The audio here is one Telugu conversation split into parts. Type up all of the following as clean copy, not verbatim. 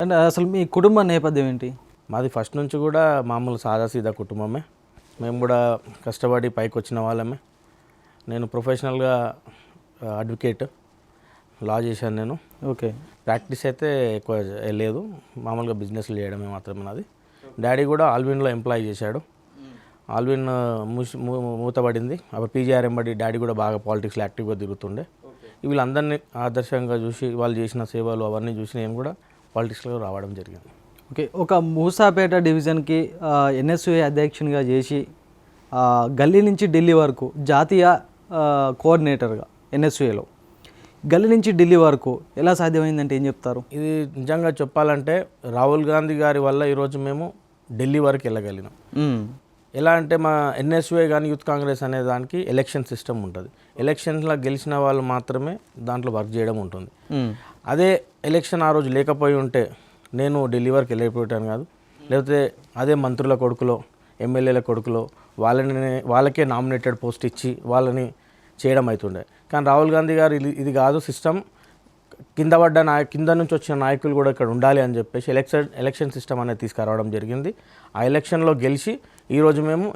అండ్ అసలు మీ కుటుంబ నేపథ్యం ఏంటి? మాది ఫస్ట్ నుంచి కూడా మామూలు సాదాసీదా కుటుంబమే. మేము కూడా కష్టపడి పైకి వచ్చిన వాళ్ళమే. నేను ప్రొఫెషనల్గా అడ్వకేట్, లా చేశాను నేను. ఓకే. ప్రాక్టీస్ అయితే ఎక్కువ లేదు, మామూలుగా బిజినెస్లు చేయడమే మాత్రమే నాది. డాడీ కూడా ఆల్విన్లో ఎంప్లాయ్ చేశాడు. ఆల్విన్ మూతబడింది. అప్పుడు పీజీఆర్ఎంబడి డాడీ కూడా బాగా పాలిటిక్స్లో యాక్టివ్గా తిరుగుతుండే. వీళ్ళందరినీ ఆదర్శంగా చూసి వాళ్ళు చేసిన సేవలు అవన్నీ చూసి నేను కూడా పాలిటిక్స్లో రావడం జరిగింది. ఓకే. ఒక మూసాపేట డివిజన్కి ఎన్ఎస్యుఏ అధ్యక్షునిగా చేసి గల్లీ నుంచి ఢిల్లీ వరకు జాతీయ కోఆర్డినేటర్గా ఎన్ఎస్యుఏలో గల్లీ నుంచి ఢిల్లీ వరకు ఎలా సాధ్యమైందంటే ఏం చెప్తారు? ఇది నిజంగా చెప్పాలంటే రాహుల్ గాంధీ గారి వల్ల ఈరోజు మేము ఢిల్లీ వరకు వెళ్ళగలిగినాం. ఎలా అంటే మా ఎన్ఎస్యుఏ కానీ యూత్ కాంగ్రెస్ అనే దానికి ఎలక్షన్ సిస్టమ్ ఉంటుంది. ఎలక్షన్స్లో గెలిచిన వాళ్ళు మాత్రమే దాంట్లో వర్క్ చేయడం ఉంటుంది. అదే ఎలక్షన్ ఆ రోజు లేకపోయి ఉంటే నేను ఢిల్లీ వరకు వెళ్ళిపోయాను కాదు. లేకపోతే అదే మంత్రుల కొడుకులో, ఎమ్మెల్యేల కొడుకులో వాళ్ళకే నామినేటెడ్ పోస్ట్ ఇచ్చి వాళ్ళని చేయడం అవుతుండే. కానీ రాహుల్ గాంధీ గారు ఇది కాదు సిస్టమ్, కింద నుంచి వచ్చిన నాయకులు కూడా ఇక్కడ ఉండాలి అని చెప్పేసి ఎలక్షన్ సిస్టమ్ అనేది తీసుకురావడం జరిగింది. ఆ ఎలక్షన్లో గెలిచి ఈరోజు మేము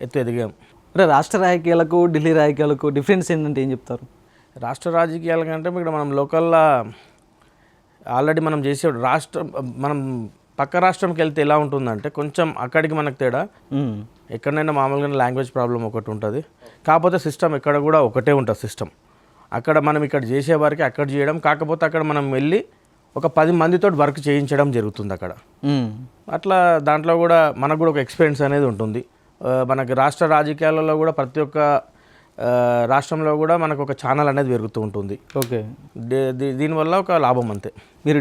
ఎత్తు ఎదిగాం. అంటే రాష్ట్ర రాజకీయాలకు ఢిల్లీ రాజకీయాలకు డిఫరెన్స్ ఏంటంటే ఏం చెప్తారు? రాష్ట్ర రాజకీయాల కంటే ఇక్కడ మనం లోకల్లో ఆల్రెడీ మనం చేసే మనం పక్క రాష్ట్రంకి వెళ్తే ఎలా ఉంటుందంటే కొంచెం అక్కడికి మనకు తేడా. ఎక్కడైనా మామూలుగా లాంగ్వేజ్ ప్రాబ్లం ఒకటి ఉంటుంది, కాకపోతే సిస్టమ్ ఎక్కడ కూడా ఒకటే ఉంటుంది సిస్టమ్. అక్కడ మనం ఇక్కడ చేసేవారికి అక్కడ చేయడం, కాకపోతే అక్కడ మనం వెళ్ళి ఒక 10 మందితో వర్క్ చేయించడం జరుగుతుంది అక్కడ. అట్లా దాంట్లో కూడా మనకు కూడా ఒక ఎక్స్పీరియన్స్ అనేది ఉంటుంది. మనకి రాష్ట్ర రాజకీయాలలో కూడా ప్రతి ఒక్క రాష్ట్రంలో కూడా మనకు ఒక ఛానల్ అనేది పెరుగుతూ ఉంటుంది. ఓకే. దీనివల్ల ఒక లాభం అంతే. మీరు